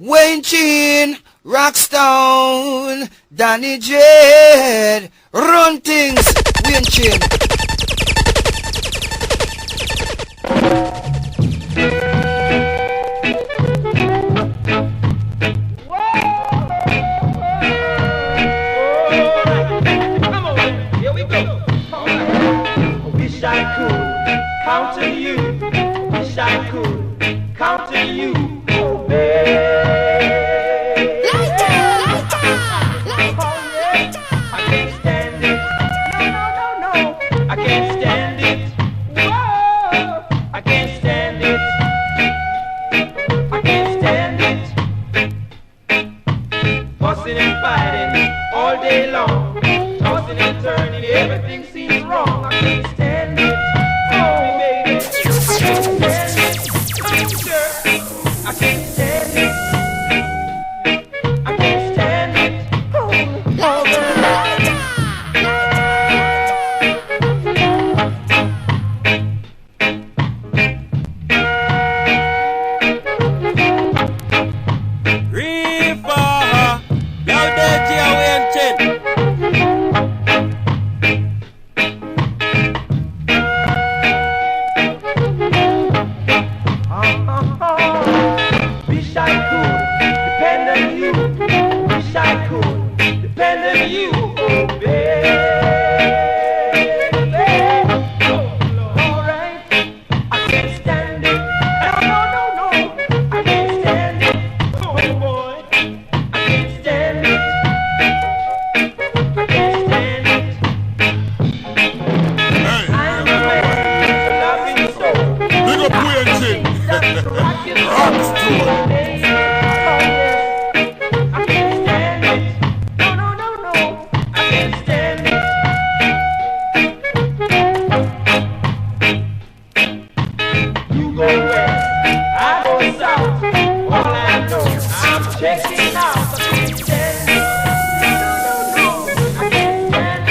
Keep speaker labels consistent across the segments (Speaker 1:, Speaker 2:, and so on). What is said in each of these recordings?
Speaker 1: Waynechin, Rockstone, Danny Jed, run things, Waynechin.
Speaker 2: Wish I could count on you. Wish I could count on you. Oh, baby. I can't stand it. No. I can't stand it. Whoa. I can't stand it. I can't stand it. Fussing and fighting all day long. Tossing and turning, everything seems wrong. I can't stand it. Oh, baby. I can't stand it. Oh, sure. I can't stand it. I can't stand it. Oh,
Speaker 3: Reefer, now dirty Waynechin.
Speaker 2: wish I could depend on you. Wish I could depend on you, oh baby. All right, I can't stand it. No. I can't stand it. Oh boy, I can't stand it. I can't stand it. I'm a man loving so.
Speaker 4: Big up Waynechin. Rockstone.
Speaker 2: I can't stand it. No. I can't stand it. You go west, I go south. All I know, I'm checking out. I can't stand it. No. I can't stand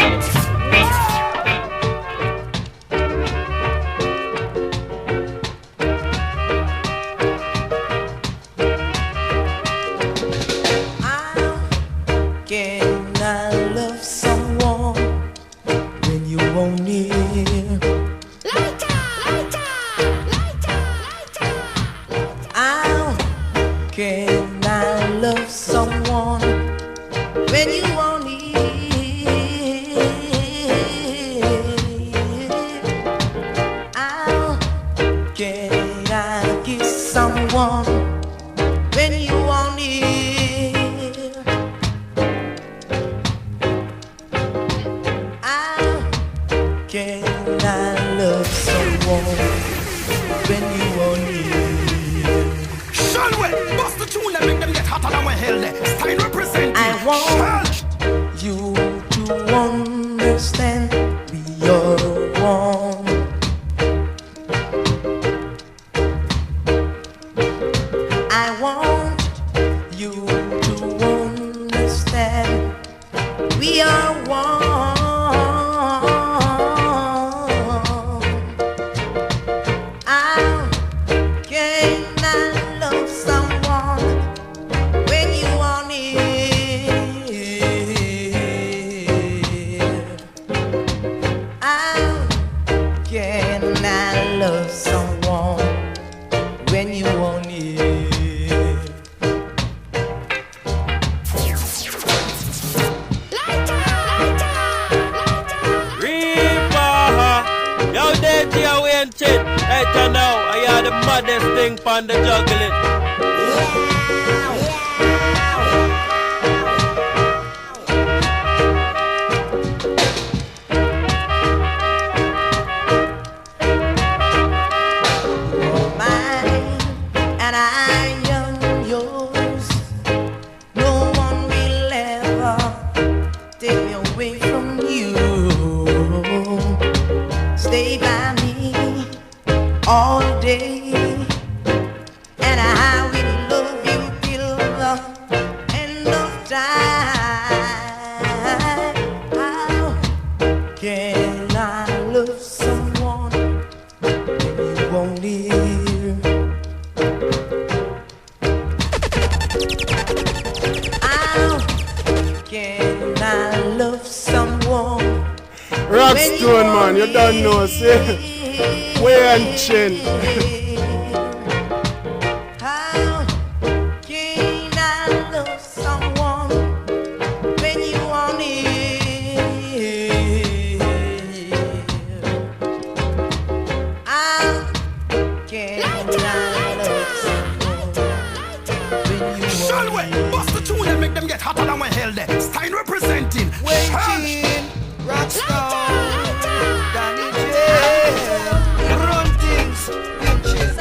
Speaker 5: Can I love someone when you won't near? How can I love someone when you won't near? How can I kiss someone when you won't near? Can I love someone when you are near?
Speaker 1: Shalwell, bust the tune and make them get hotter than when hell there. Style represent.
Speaker 5: I want you to understand we are one. I want you to understand we are one. Love someone when you want it.
Speaker 3: Reefer, yo dirty Waynechin. Right now, I hear the maddest thing from the juggling.
Speaker 5: Stay by me all day, and I will love you
Speaker 4: Blackstone, man, you don't know, see? Waynechin.
Speaker 5: How can I love someone when you want it? How can I love someone when you
Speaker 1: Shall we
Speaker 5: want it?
Speaker 1: bust the tune and make them get hotter than we hell there? Stein representing.
Speaker 5: Waynechin, Rockstar, Danny J, run things, Waynechin.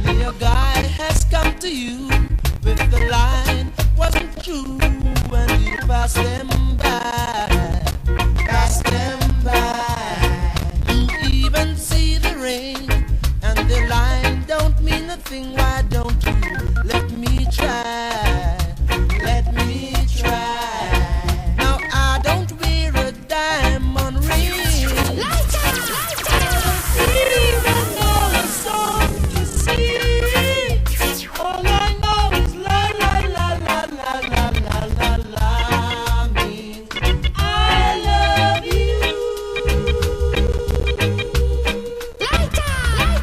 Speaker 5: When your guy has come to you with the line wasn't true, and you pass them by, you even see the rain, and the line don't mean nothing. Why don't you let me try? Let me try. Now I don't wear a diamond ring. Even though it's soft to see, all I know is la la la la la la la la la means I love you. La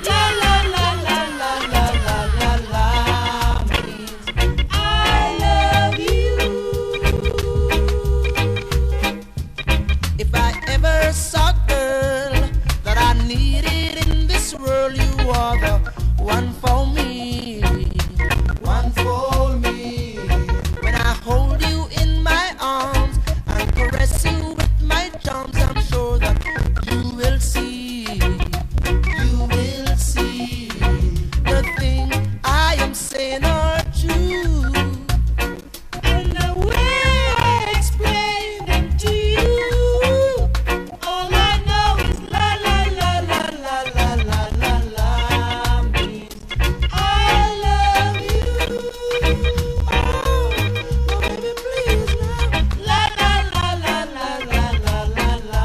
Speaker 5: la la la la la la la la means I love you. If I ever saw a girl that I needed in this world, you are the one for me, one for me. When I hold you in my arms and caress you with my charms, I'm sure that you will see the thing I am saying are true. And the way I explain them to you, all I know is la la la la la la la la la means I love you. Oh, baby, please now. La la la la la la la la la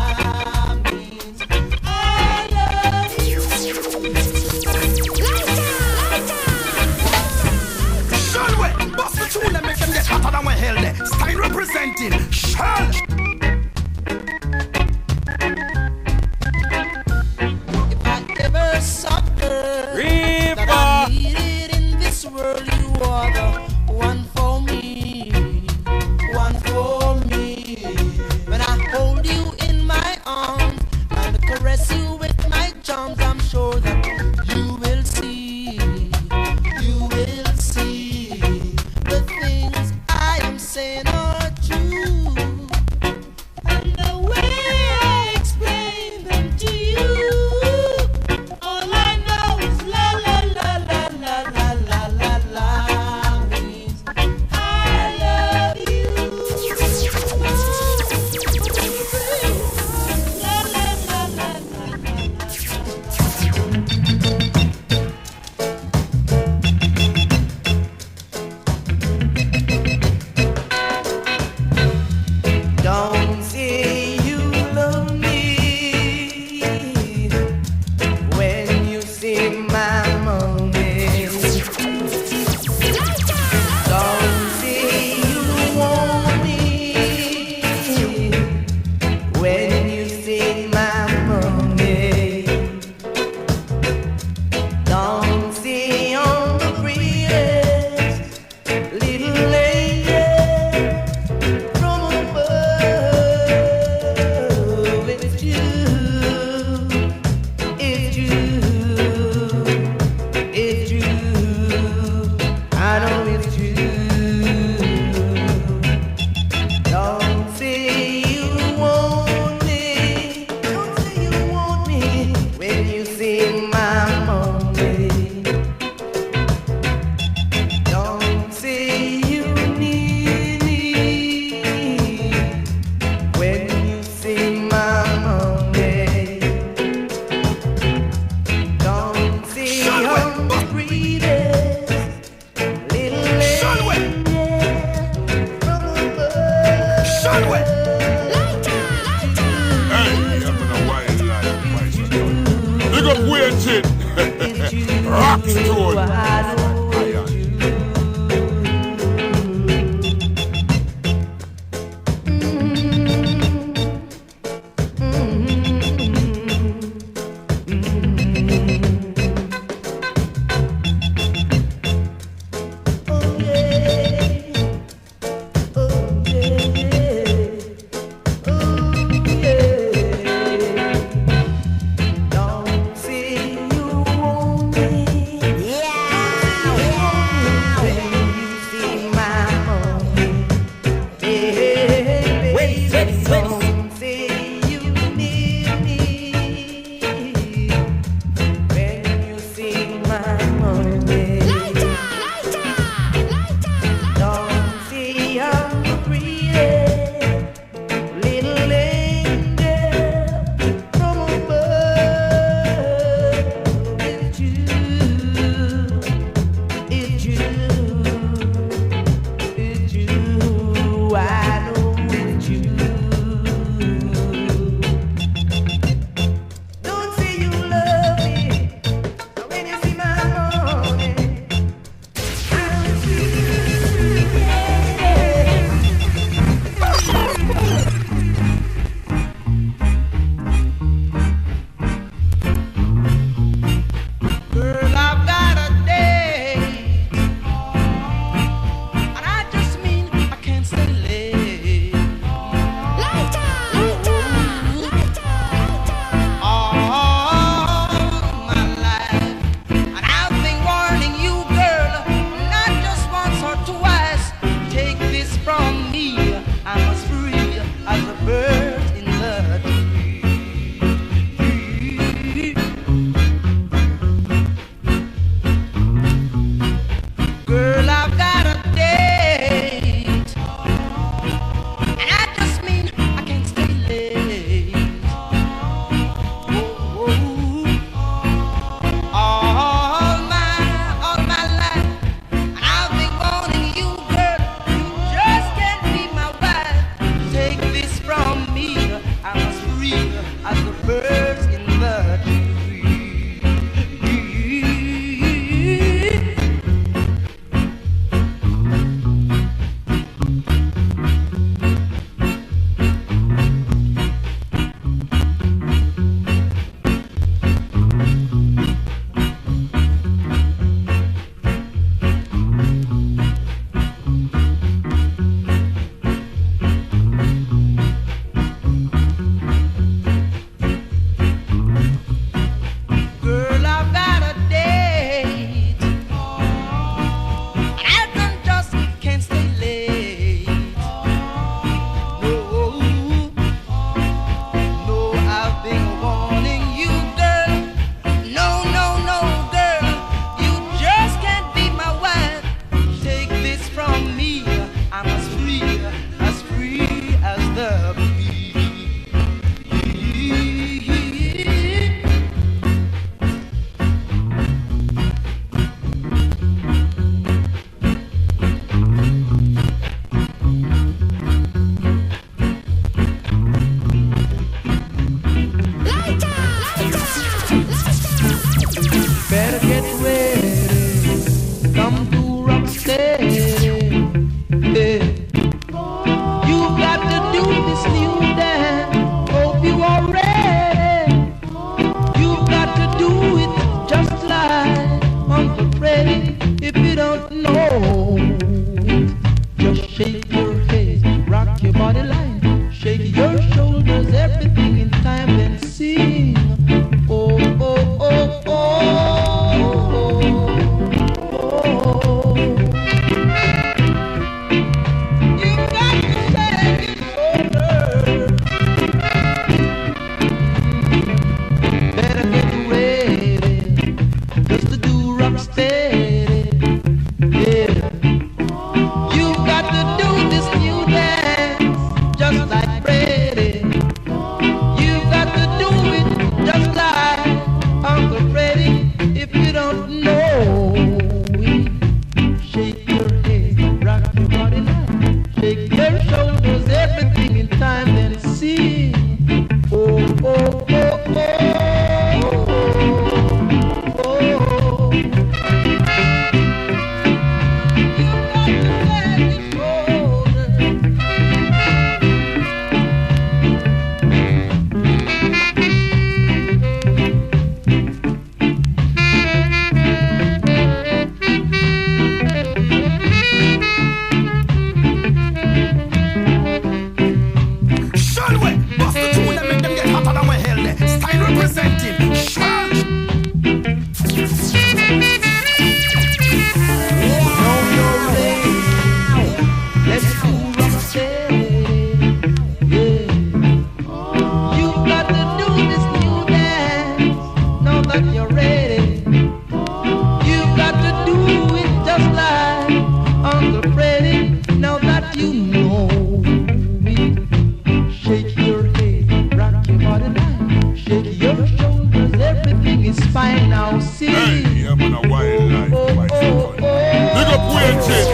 Speaker 5: city.
Speaker 6: Hey, yeah, man, a wildlife, my son. Big up Waynechin.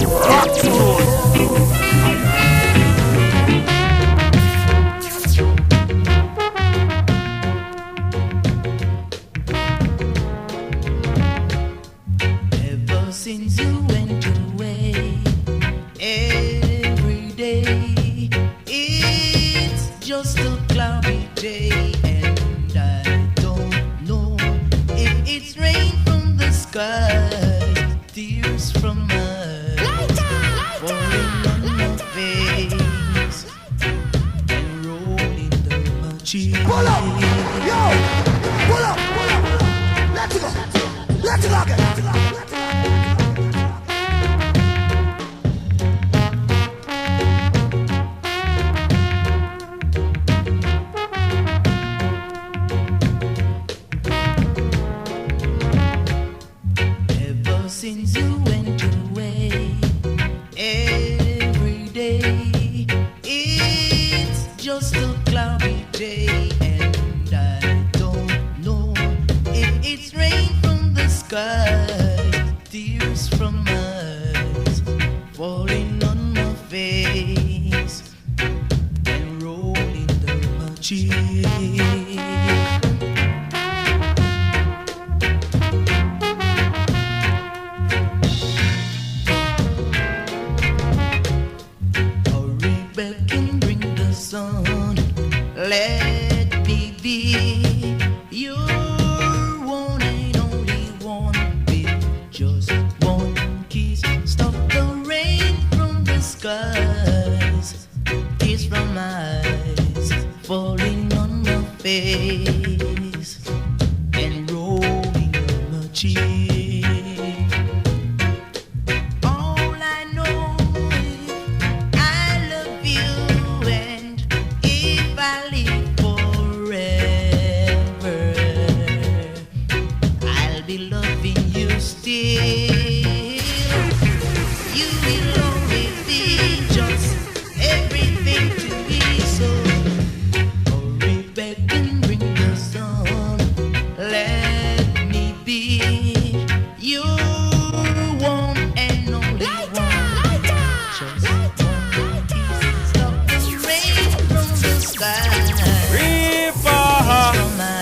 Speaker 6: Rock the road.
Speaker 5: Ever since you went away, every day it's just a cloudy day, and I don't know if it's rain from the sky, tears from my falling on my face and rolling down my cheek.
Speaker 1: Pull up, yo, pull up, pull up, pull up. Let's go, let's go again.
Speaker 5: Ever since you went away, every day it's just a cloudy day, and I don't know if it's rain from the sky, tears from my eyes falling on my face and rolling down my cheek. Hurry back and bring the sun. Let me be your one and only one. With just one kiss, stop the rain from the skies. Tears from my eyes falling on my face and rolling on my cheek. All I know is I love you, and if I live forever, I'll be loving you still. You will always be just everything to me. So hurry back and bring the sun. Let me be your one and only one. Just one kiss, stop the rain from the sky.
Speaker 3: Reaper.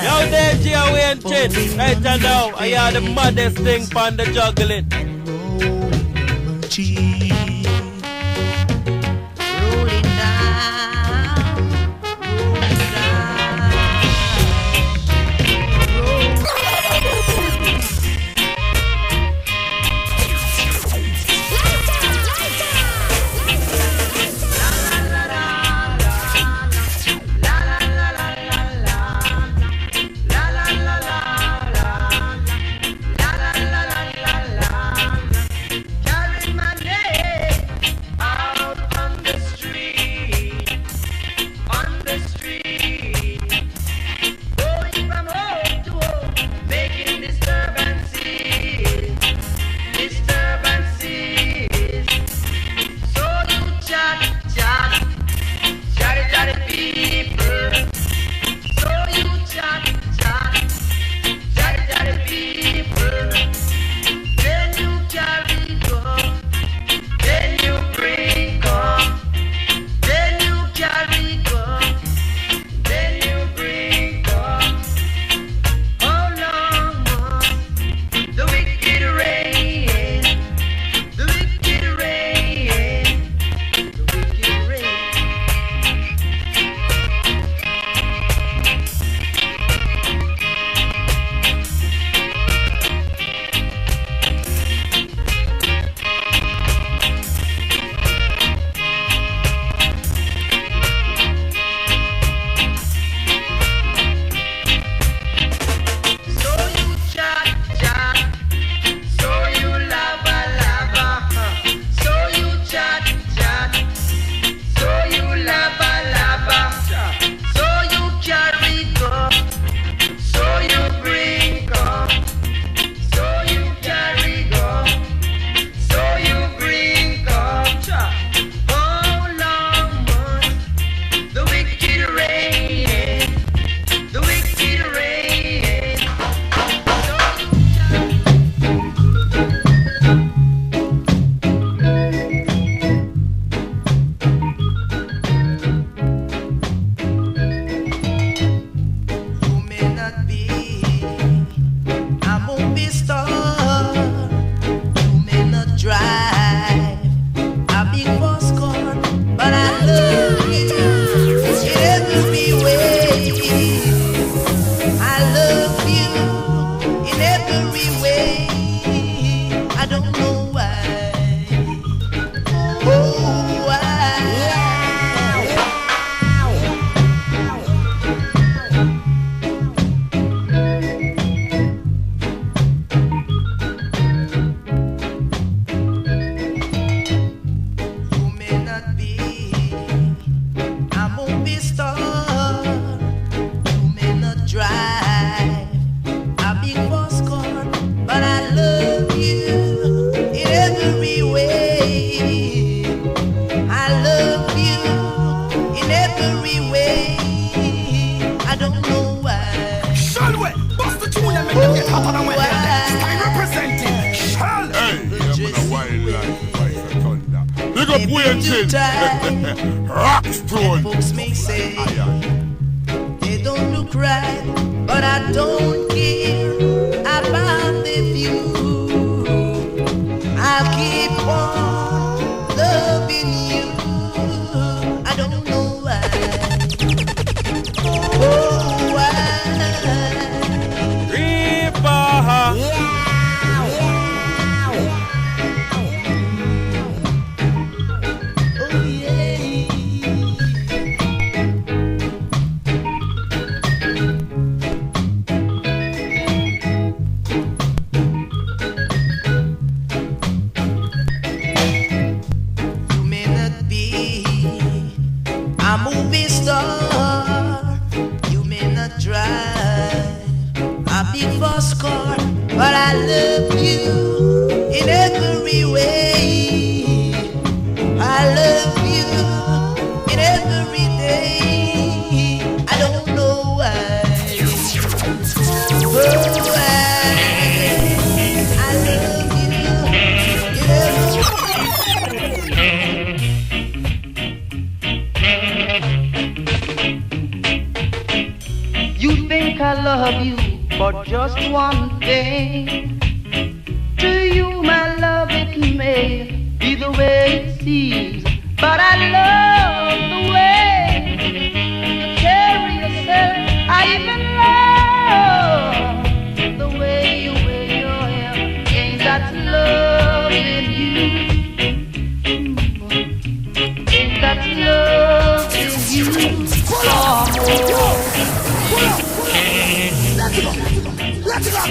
Speaker 3: Yo, there, Gia Waynechin. Right now, I are the maddest thing on the juggling.
Speaker 5: And rolling my cheek, rolling down, rolling carry my name. every way. I don't know why.
Speaker 1: Shall we? Bust the tune and make them get hotter than we're Stay representing. Shall
Speaker 6: Hey, I'm a wildlife, voice of thunder. Big up Waynechin. Rockstone.
Speaker 5: Folks may say they don't look right, but I don't care about the view. I'll keep on loving you. I don't know why. Oh, why?
Speaker 3: Reaper.
Speaker 5: Oh, yeah. You may not be a movie star, you may not drive a big fast car, but I love you in every way. I love you in every day. I don't know why. Oh, why? I love you in every. You think I love you for just one thing. To you, my love, it may be the way it seems, but I love the way you carry yourself. I even love the way you wear your hair. Ain't that love in you? Ain't that love in you?
Speaker 1: Let's go.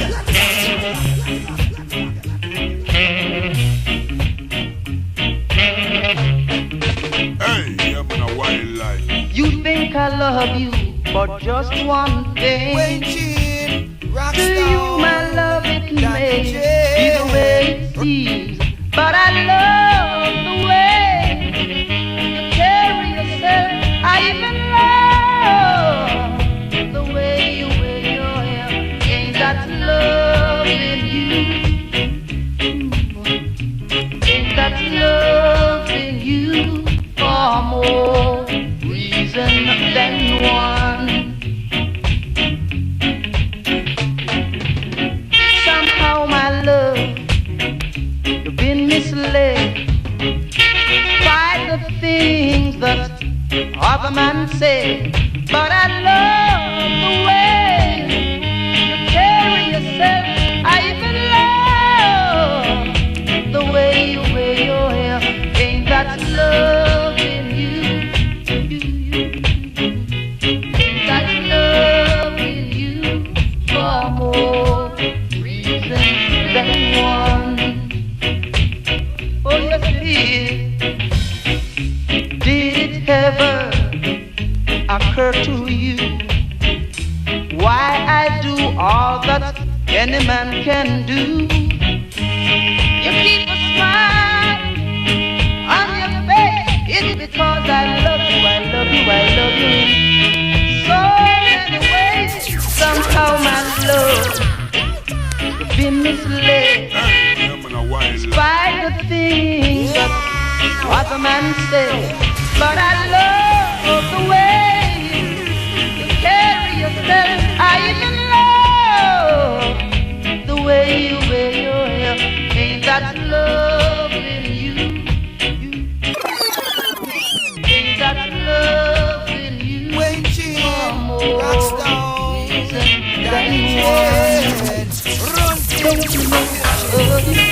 Speaker 6: Hey, I'm a wildlife.
Speaker 5: You think I love you for just one thing.
Speaker 1: Waynechin,
Speaker 5: To you,
Speaker 1: Rockstar.
Speaker 5: my love, it may be the way it seems, but I love the way you carry yourself. I even love the way you wear your hair. Ain't that love in you? Ain't that love in you? For more reason than one. Somehow, my love, you've been misled by the things that other men say. But I love the way you carry yourself. I even love the way you wear your hair. Ain't that love in you? Ain't that love in you? For more reasons than one. Oh, yes, it is. Did it ever occur to you why I do all that any man can do? You keep a smile on your face. It's because I love you, I love you, I love you in so many ways. Somehow, my love, you've been misled
Speaker 6: Hey, I'm a wildlife.
Speaker 5: by the things that other men say. But I love the way you carry yourself. I even love the way you wear your hair. Ain't that love in you? Ain't that love in you?
Speaker 1: Waynechin,
Speaker 5: For more
Speaker 1: Rockstar.
Speaker 5: reason than one.
Speaker 1: Run,
Speaker 5: Don't you know I love you?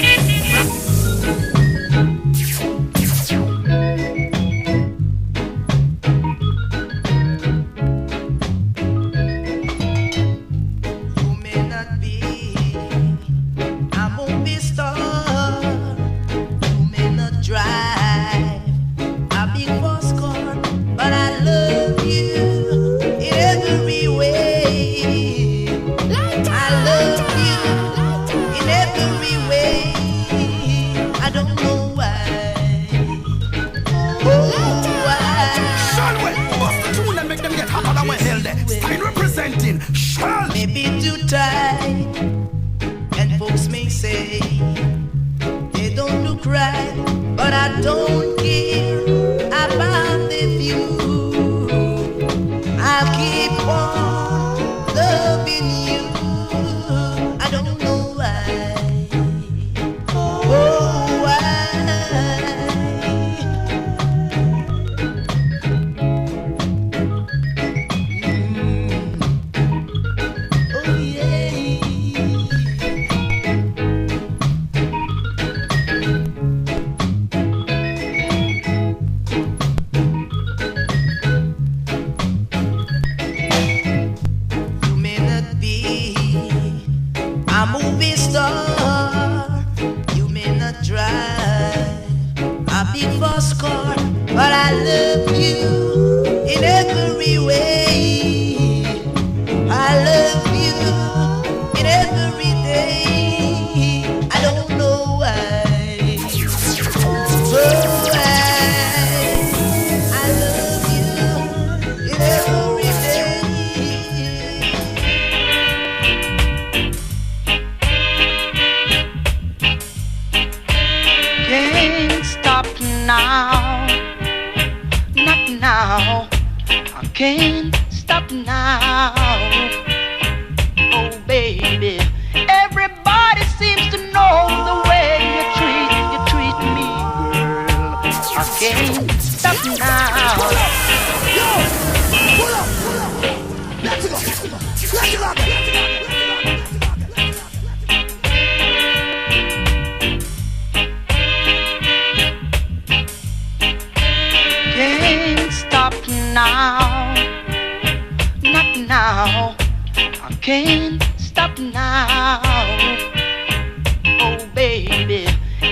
Speaker 5: You may not be a movie star, you may not drive a big fast car, but I love you in every way. I love you in every way. I don't care about the view. I'll keep on loving you. I don't know why. Oh, why? Oh, yeah. You may not be a movie star, you may not drive a big fast car, but I love you in every way. I love you in every day. I don't know why. Oh, I love you in every day. Can't stop now, not now. I can't stop now. Oh baby, everybody seems to know the way you treat me, girl. I can't stop now.
Speaker 1: Yo! Pull up! Let's go! Let's go!
Speaker 5: Can't stop now, not now. I can't stop now. Oh baby,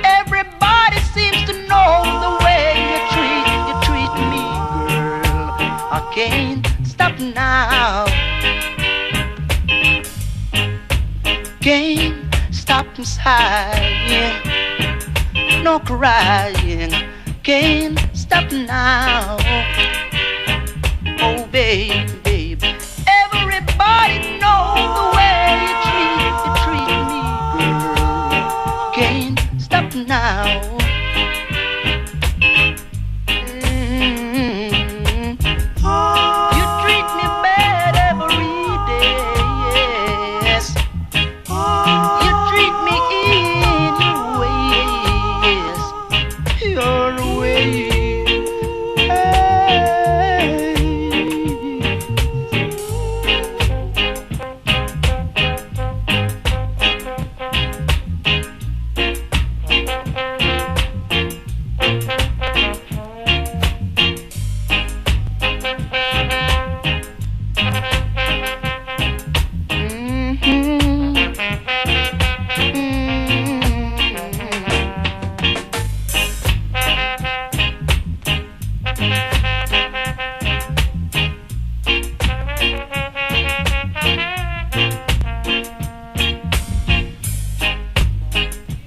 Speaker 5: everybody seems to know the way you treat me, girl. I can't stop now. Can't stop sighing, no crying. Can't stop now. Oh baby, everybody knows the way you treat me, girl. Can't stop now. You treat me bad every day, yes. You treat me in your way.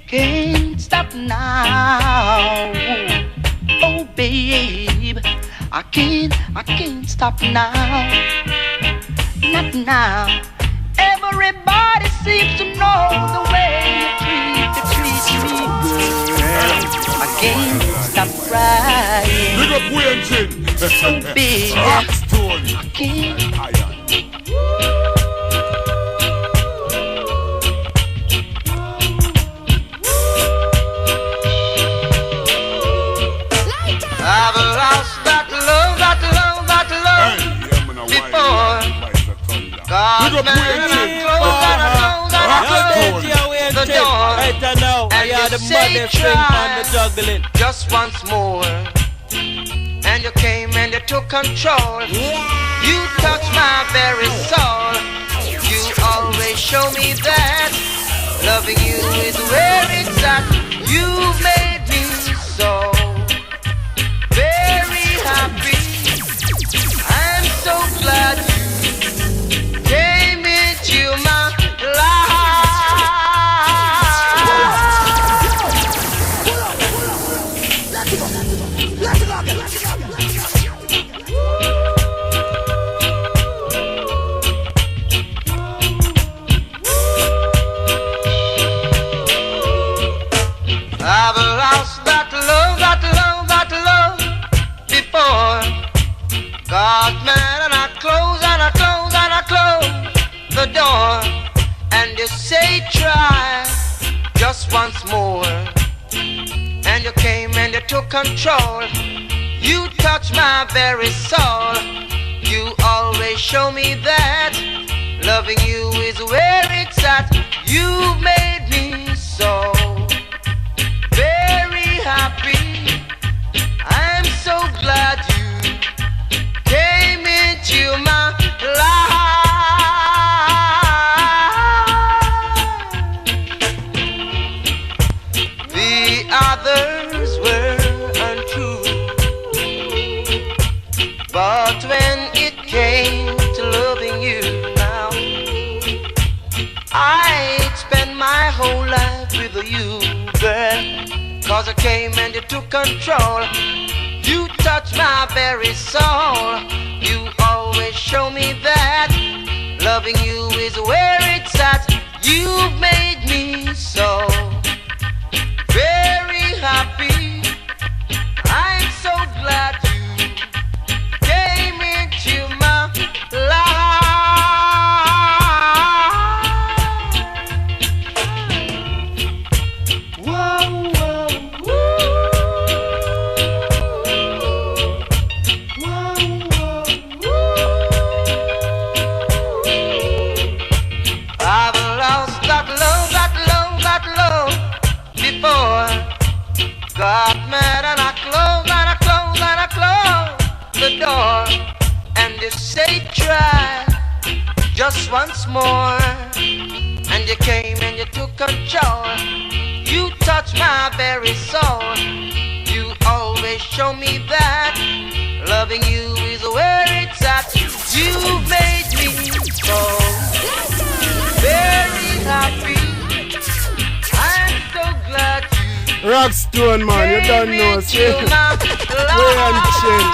Speaker 5: Can't stop now. Oh babe, I can't stop now. Not now. Everybody seems to know the way you treat me, girl. I can't stop crying.
Speaker 6: Big up Waynechin.
Speaker 5: So big.
Speaker 6: Alton.
Speaker 5: I can't. I've lost that love before. God
Speaker 6: Big up Waynechin.
Speaker 5: the door.
Speaker 3: Right now, I hear the maddest thing on the juggling.
Speaker 5: Just once more. And you came and you took control. You touched my very soul. You always show me that loving you is where it's at. You made me so very happy. I'm so glad you came into my life. and you say try just once more, and you came and you took control. You touched my very soul. You always show me that loving you is where it's at. You made me so very happy. I'm so glad you came into my life. The others were untrue, but when it came to loving you now, I'd spend my whole life with you, girl. Cause I came and you took control. You touched my very soul. You always show me that loving you is where it's at. You made me so very happy. I'm so glad you came into my life. Whoa, whoa, whoa. Whoa, whoa, whoa. I've lost that love before. Got mad and I closed the door. And you say try just once more, and you came and you took control. You touched my very soul. You always show me that loving you is where it's at. You made me so very happy. I'm so glad you
Speaker 4: Rockstone, man, you don't know, see? Waynechin.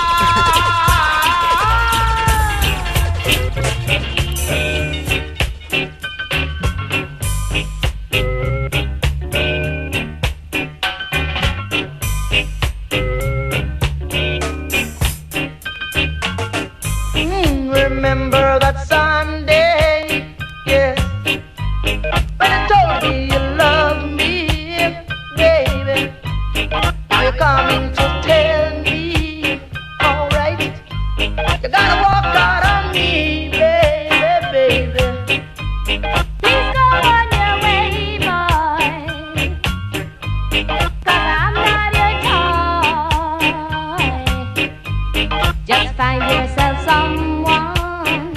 Speaker 5: Remember that Sunday, yes, when you told me you love me, baby. Now you're coming to tell me, alright, you gotta walk out on me, baby.
Speaker 7: Please go on your way, boy, 'cause I'm not your toy. Just find yourself someone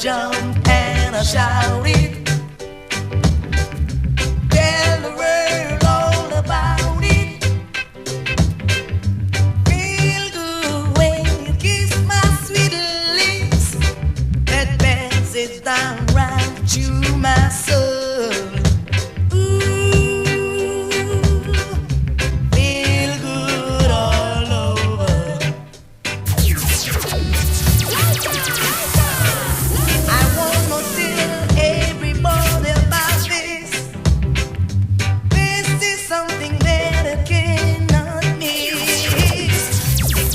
Speaker 5: jump and I shout it. Tell the world all about it. Feel good when you kiss my sweet lips. That passes down right to my soul. Ooh, feel good all over. I wanna tell everybody about this. This is something that I cannot miss.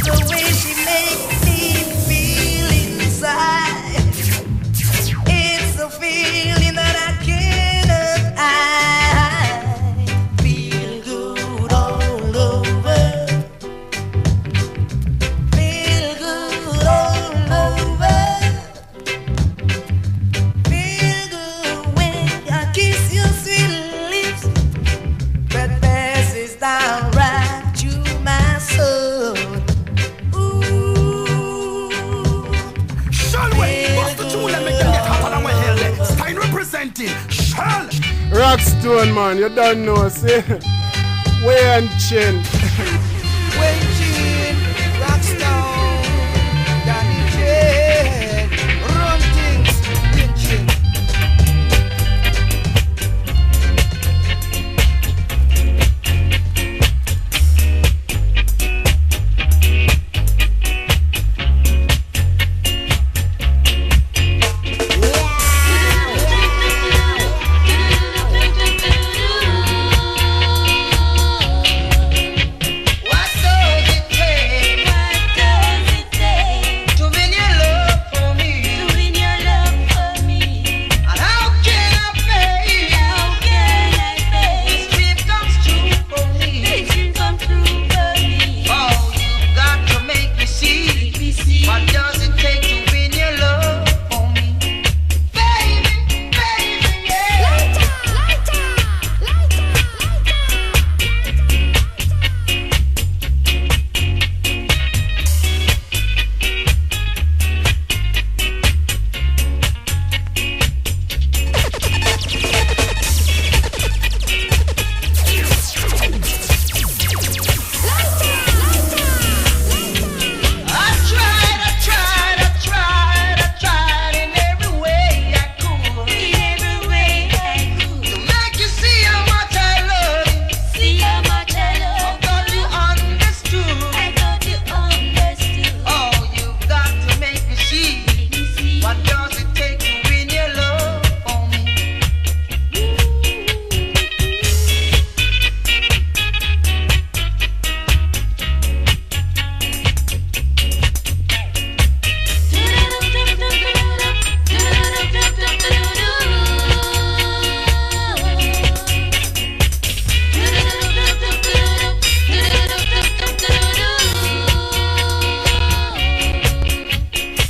Speaker 5: The way she makes me feel inside. It's a feeling that I cannot hide. Feel good all over. Feel good all over. Feel good when I kiss your sweet lips. That passes down right to my soul. Ooh,
Speaker 1: Shalway, bust the tune and make them get hotter than we hell. Stein representing Shell.
Speaker 4: Rockstone, man, you don't know, see? Waynechin.
Speaker 5: Waynechin, Rockstone, Danny J, Rum Things, Waynechin. What does it take to win your love for me? And how can I pay? This dream comes true for me. Oh, you've got to make me see. What does it take to win your love for me? Baby, baby, yeah. I tried in every way I could to make you see how much I love you. I thought you understood. Oh, you've got to make me see. What does it take to win your love for me?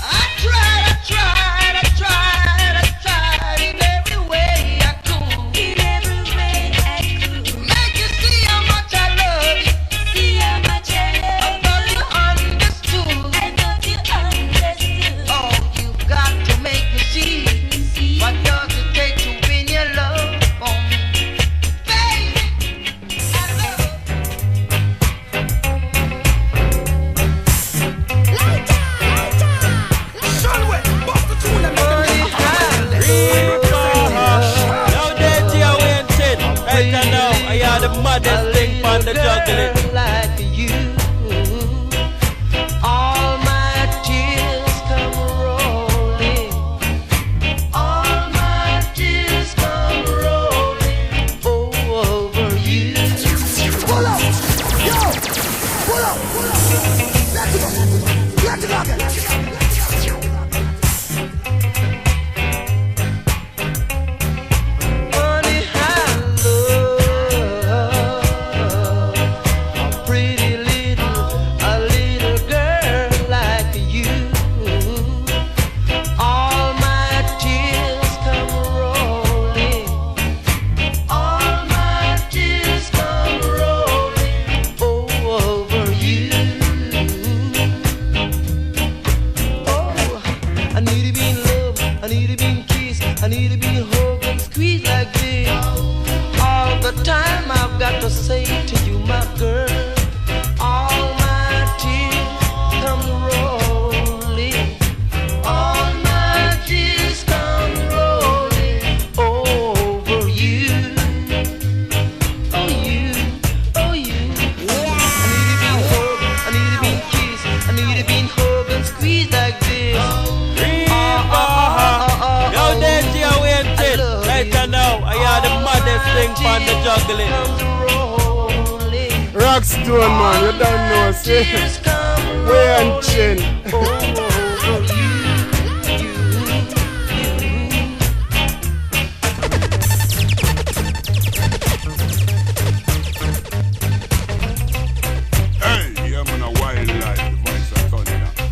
Speaker 5: I tried in every way I could to make you see how much I love you. I thought you understood. Oh, you've got to make me see. What does it take to win your love for me? Baby, I love
Speaker 1: Shalway, bust the tune and make them get hotter than we hell.
Speaker 3: Yo, DJ Waynechin. Right now, I are the maddest thing on the juggling.
Speaker 5: like you. All my tears come rolling. All my tears come rolling over you.
Speaker 1: Pull up, yo, pull up. Let's go again.
Speaker 5: Honey, I love a pretty
Speaker 3: maddest thing from the juggling.
Speaker 4: Rockstone, man, you don't know, see? Waynechin.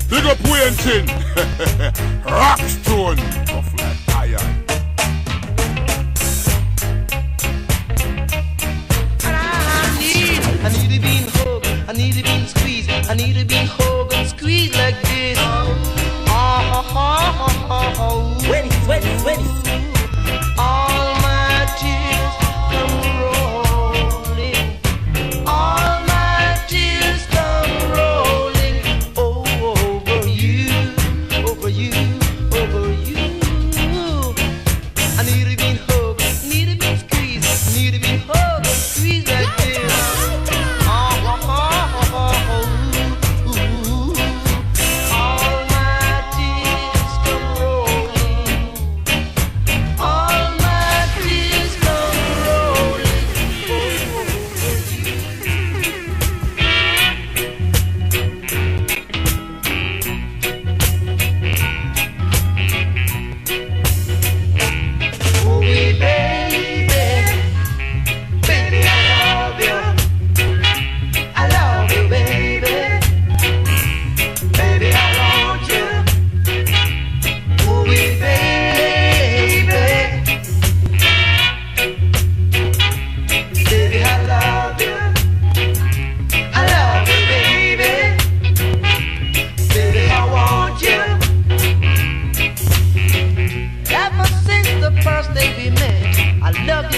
Speaker 6: Big up Waynechin. Rockstone. Tough like iron.
Speaker 5: I need to be hugged, I need to be squeezed, I need to be hugged and squeezed like this. When all my tears come rolling, all my tears come rolling over you, over you, over you. I need to be hugged, need to be squeezed, need to be hugged and squeezed like this.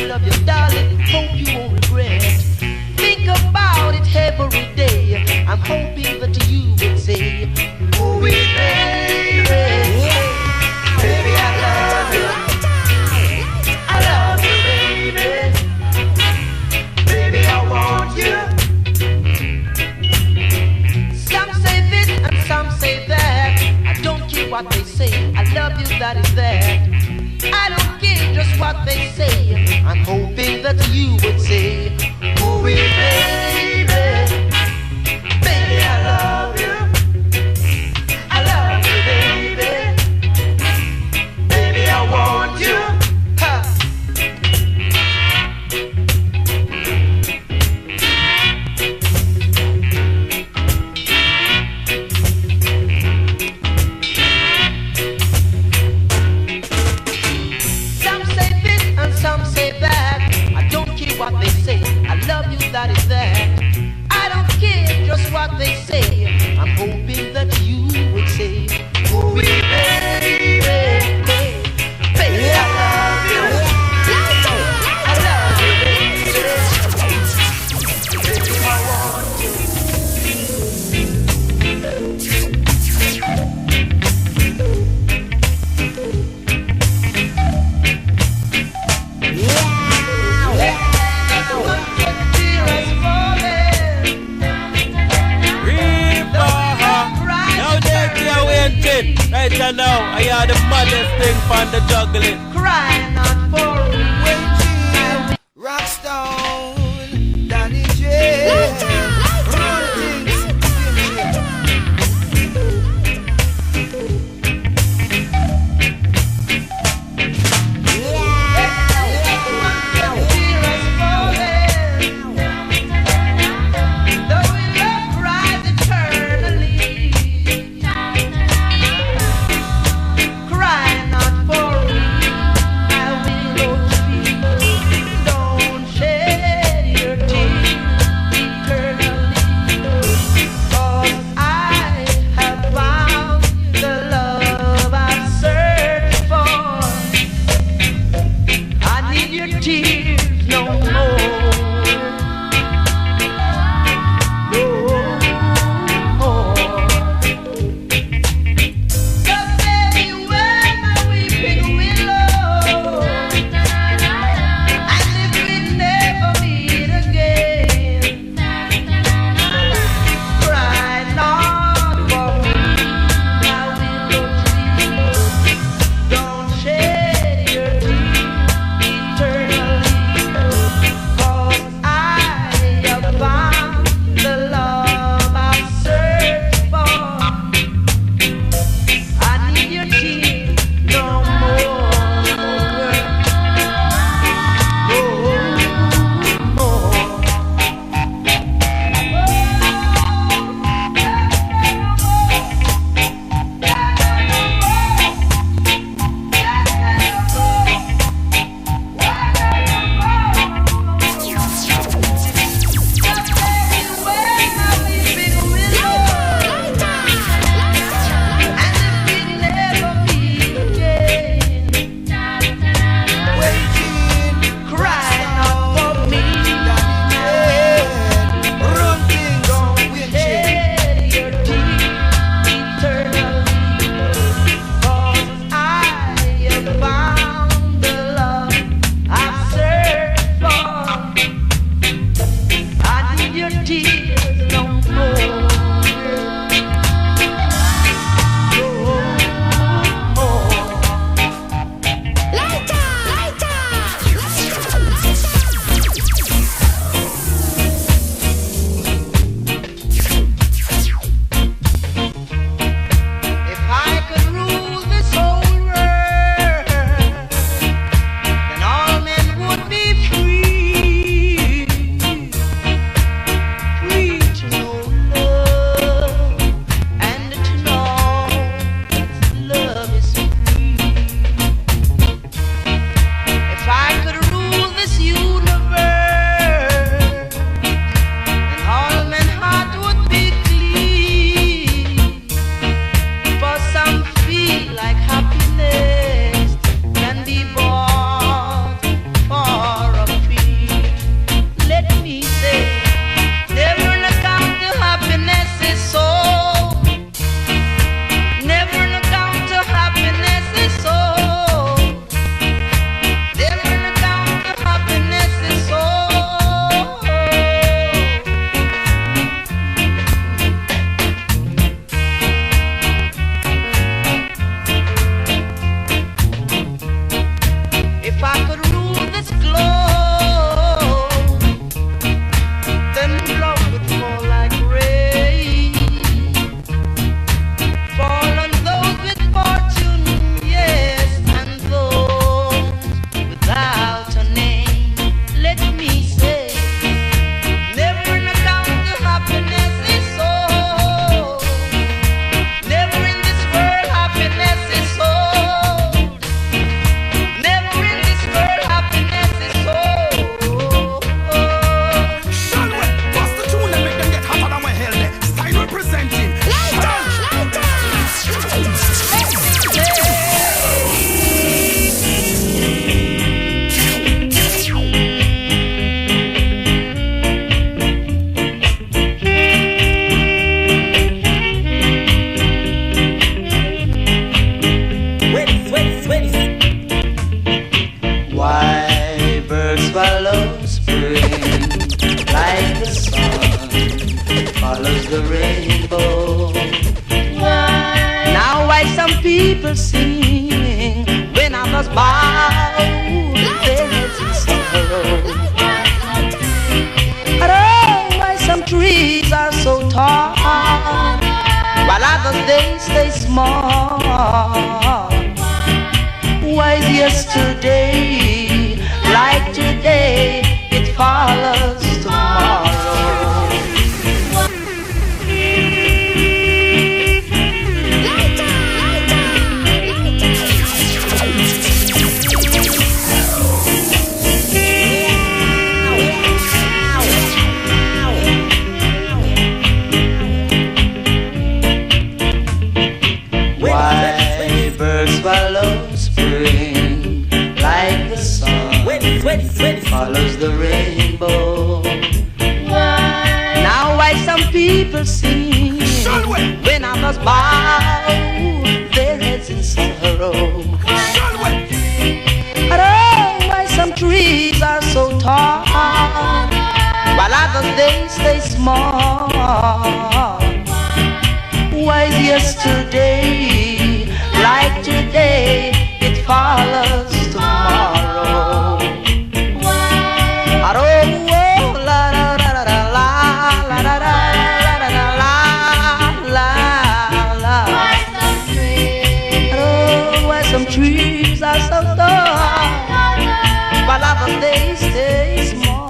Speaker 5: Love you, darling. Hope you won't regret. Think about it every day. I'm hoping that you would say, "Oh, baby, baby, I love you. I love you, baby. Baby, I want you." Some say this and some say that. I don't care what they say. I love you, that is that. I don't care just what they say. I'm hoping that you would say, "Oh, baby, baby, I love you. I love you, baby. Baby, I want you." Ha. Some say that. I don't care what they say. I love you, that is that. I don't care just what they say. I'm hoping that you would say, "Oh, baby, baby, I love you. I love you, baby. Baby, I want you."
Speaker 3: Right now, I hear the maddest thing from the juggling.
Speaker 5: Crying out for Waynechin. Rockstone, Danny J.
Speaker 7: Crying out for me, I will
Speaker 5: people sing when others bow their heads in sorrow. I don't know why some trees are so tall while others they stay small. Why is yesterday like today? It follows tomorrow. Follows the rainbow. Now why some people sing when others bow their heads in sorrow. I don't know why some trees are so tall while others they stay small. Why is yesterday like today? It follows tomorrow. Trees are so tall, while others they stay small.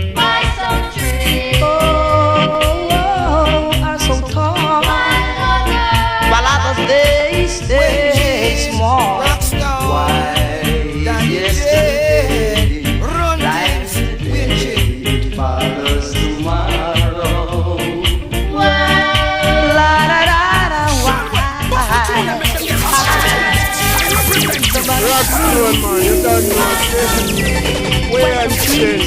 Speaker 5: Why some trees are so tall, while others they stay small. Why yesterday like today follows tomorrow. La da da da. Why?
Speaker 4: tune, man. You don't know. See? Waynechin.